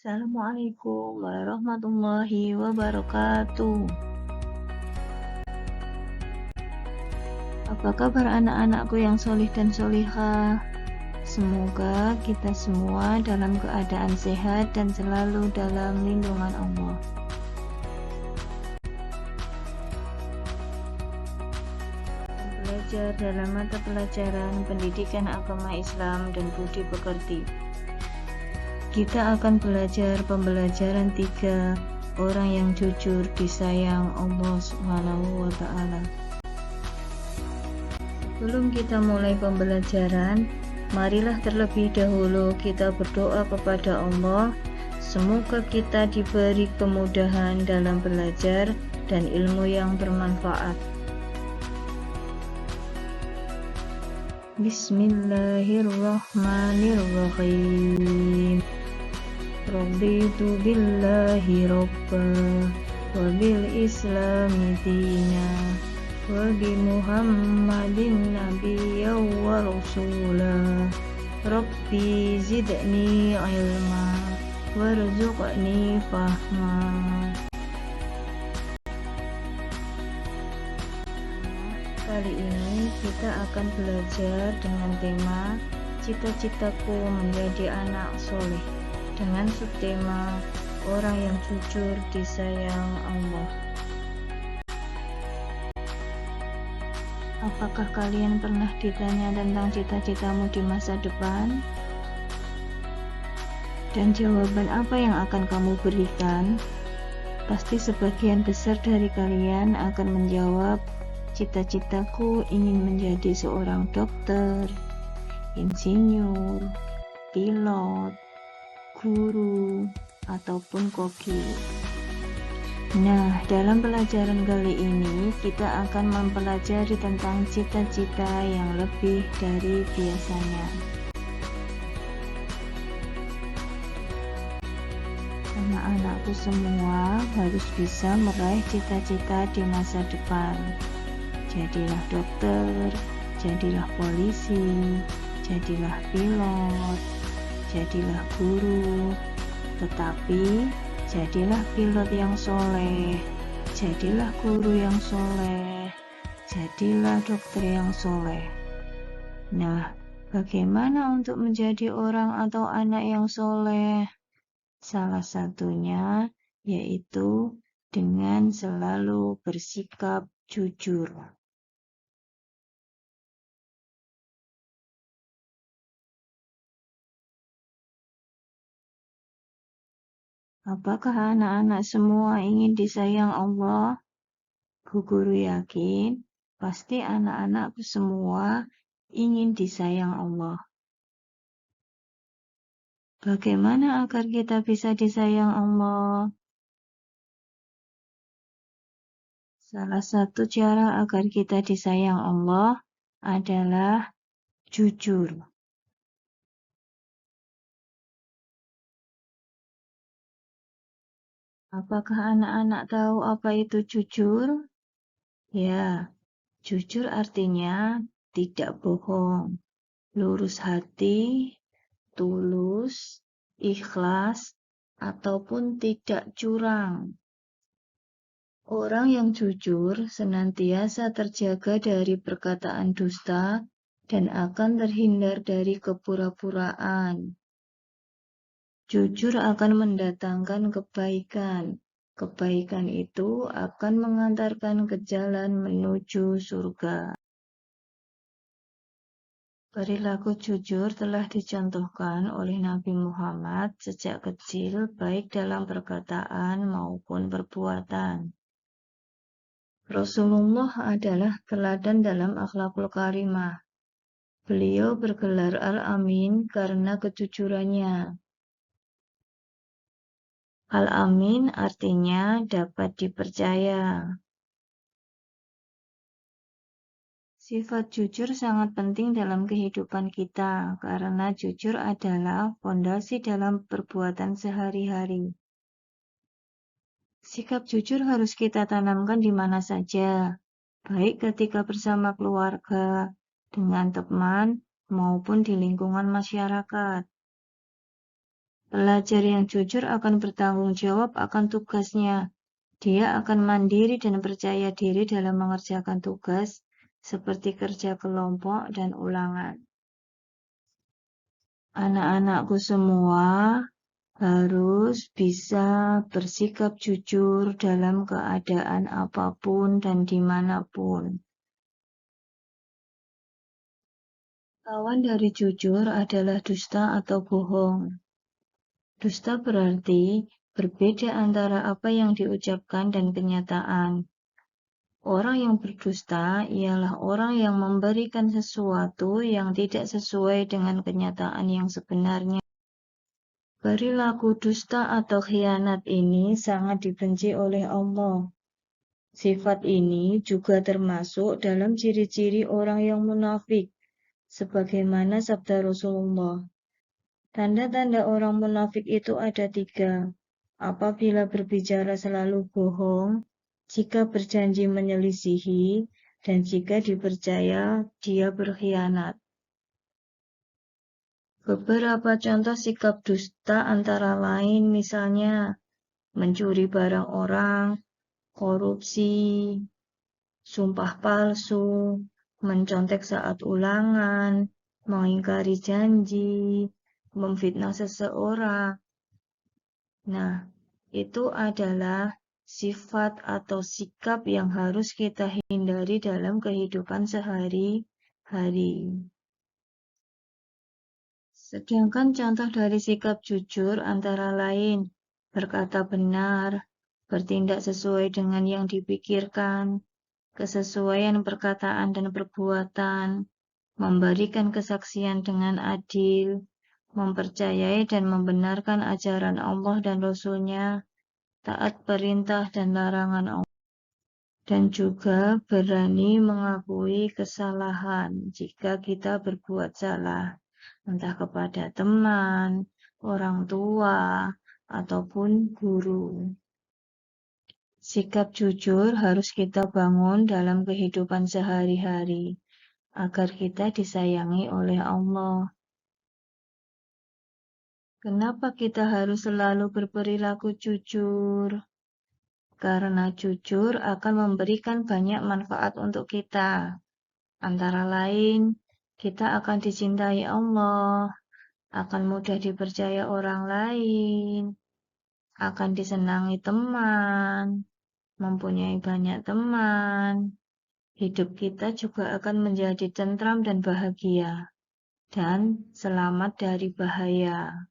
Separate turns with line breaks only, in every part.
Assalamualaikum warahmatullahi wabarakatuh. Apa kabar anak-anakku yang solih dan solihah? Semoga kita semua dalam keadaan sehat dan selalu dalam lindungan Allah. Belajar dalam mata pelajaran Pendidikan Agama Islam dan Budi Pekerti. Kita akan belajar pembelajaran 3 orang yang jujur disayang Allah Subhanahu wa Ta'ala. Sebelum kita mulai pembelajaran, marilah terlebih dahulu kita berdoa kepada Allah. Semoga kita diberi kemudahan dalam belajar dan ilmu yang bermanfaat. Bismillahirrahmanirrahim. Raditu billahi rabba wa bil islami dina wa bi Muhammadin nabiyyan wa rasula. Rabbi zidni ilma warzuqni fahma. Kali ini kita akan belajar dengan tema cita-citaku menjadi anak soleh dengan subtema orang yang jujur disayang Allah. Apakah kalian pernah ditanya tentang cita-citamu di masa depan? Dan jawaban apa yang akan kamu berikan? Pasti sebagian besar dari kalian akan menjawab, cita-citaku ingin menjadi seorang dokter, insinyur, pilot, guru, ataupun koki. Nah, dalam pelajaran kali ini kita akan mempelajari tentang cita-cita yang lebih dari biasanya. Anak-anakku semua harus bisa meraih cita-cita di masa depan. Jadilah dokter, jadilah polisi, jadilah pilot, jadilah guru, tetapi jadilah pilot yang soleh, jadilah guru yang soleh, jadilah dokter yang soleh. Nah, bagaimana untuk menjadi orang atau anak yang soleh? Salah satunya yaitu dengan selalu bersikap jujur. Apakah anak-anak semua ingin disayang Allah? Bu Guru yakin pasti anak-anakku semua ingin disayang Allah. Bagaimana agar kita bisa disayang Allah? Salah satu cara agar kita disayang Allah adalah jujur. Apakah anak-anak tahu apa itu jujur? Ya, jujur artinya tidak bohong, lurus hati, tulus, ikhlas, ataupun tidak curang. Orang yang jujur senantiasa terjaga dari perkataan dusta dan akan terhindar dari kepura-puraan. Jujur akan mendatangkan kebaikan. Kebaikan itu akan mengantarkan ke jalan menuju surga. Perilaku jujur telah dicontohkan oleh Nabi Muhammad sejak kecil, baik dalam perkataan maupun perbuatan. Rasulullah adalah teladan dalam akhlakul karimah. Beliau bergelar Al-Amin karena kejujurannya. Al-Amin artinya dapat dipercaya. Sifat jujur sangat penting dalam kehidupan kita, karena jujur adalah fondasi dalam perbuatan sehari-hari. Sikap jujur harus kita tanamkan di mana saja, baik ketika bersama keluarga, dengan teman, maupun di lingkungan masyarakat. Pelajar yang jujur akan bertanggung jawab akan tugasnya. Dia akan mandiri dan percaya diri dalam mengerjakan tugas, seperti kerja kelompok dan ulangan. Anak-anakku semua harus bisa bersikap jujur dalam keadaan apapun dan dimanapun. Lawan dari jujur adalah dusta atau bohong. Dusta berarti berbeda antara apa yang diucapkan dan kenyataan. Orang yang berdusta ialah orang yang memberikan sesuatu yang tidak sesuai dengan kenyataan yang sebenarnya. Perilaku dusta atau khianat ini sangat dibenci oleh Allah. Sifat ini juga termasuk dalam ciri-ciri orang yang munafik, sebagaimana sabda Rasulullah. Tanda-tanda orang munafik itu ada 3. Apabila berbicara selalu bohong, jika berjanji menyelisihi, dan jika dipercaya dia berkhianat. Beberapa contoh sikap dusta antara lain misalnya mencuri barang orang, korupsi, sumpah palsu, mencontek saat ulangan, mengingkari janji, memfitnah seseorang. Nah, itu adalah sifat atau sikap yang harus kita hindari dalam kehidupan sehari-hari. Sedangkan contoh dari sikap jujur antara lain berkata benar, bertindak sesuai dengan yang dipikirkan, kesesuaian perkataan dan perbuatan, memberikan kesaksian dengan adil, mempercayai dan membenarkan ajaran Allah dan Rasul-Nya, taat perintah dan larangan Allah, dan juga berani mengakui kesalahan jika kita berbuat salah, entah kepada teman, orang tua, ataupun guru. Sikap jujur harus kita bangun dalam kehidupan sehari-hari, agar kita disayangi oleh Allah. Kenapa kita harus selalu berperilaku jujur? Karena jujur akan memberikan banyak manfaat untuk kita. Antara lain, kita akan dicintai Allah, akan mudah dipercaya orang lain, akan disenangi teman, mempunyai banyak teman. Hidup kita juga akan menjadi tentram dan bahagia, dan selamat dari bahaya.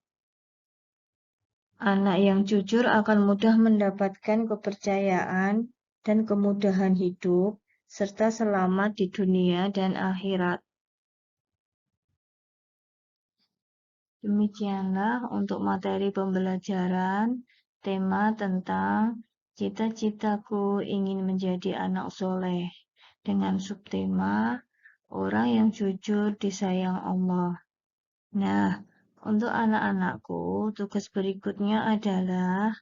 Anak yang jujur akan mudah mendapatkan kepercayaan dan kemudahan hidup, serta selamat di dunia dan akhirat. Demikianlah untuk materi pembelajaran tema tentang cita-citaku ingin menjadi anak soleh dengan subtema orang yang jujur disayang Allah. Nah, untuk anak-anakku, tugas berikutnya adalah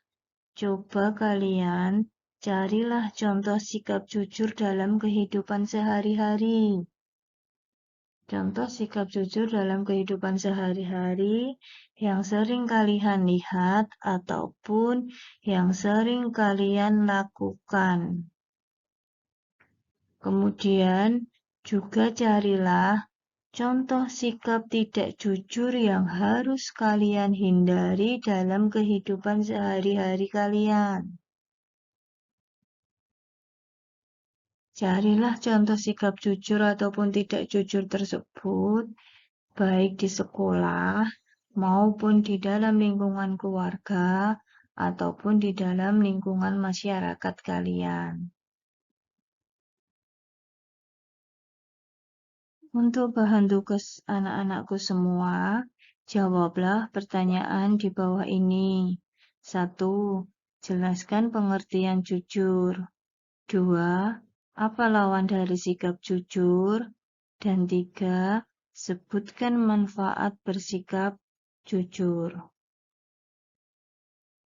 coba kalian carilah contoh sikap jujur dalam kehidupan sehari-hari. Contoh sikap jujur dalam kehidupan sehari-hari yang sering kalian lihat ataupun yang sering kalian lakukan. Kemudian juga carilah contoh sikap tidak jujur yang harus kalian hindari dalam kehidupan sehari-hari kalian. Carilah contoh sikap jujur ataupun tidak jujur tersebut, baik di sekolah maupun di dalam lingkungan keluarga ataupun di dalam lingkungan masyarakat kalian. Untuk bahan tugas anak-anakku semua, jawablah pertanyaan di bawah ini. 1. Jelaskan pengertian jujur. 2. Apa lawan dari sikap jujur? Dan 3. Sebutkan manfaat bersikap jujur.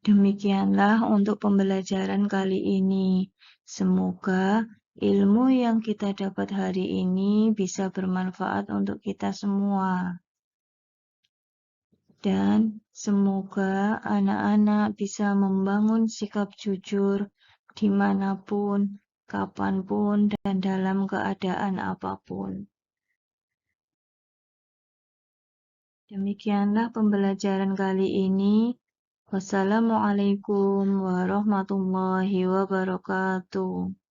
Demikianlah untuk pembelajaran kali ini. Semoga ilmu yang kita dapat hari ini bisa bermanfaat untuk kita semua. dan semoga anak-anak bisa membangun sikap jujur dimanapun, kapanpun, dan dalam keadaan apapun. Demikianlah pembelajaran kali ini. Wassalamualaikum warahmatullahi wabarakatuh.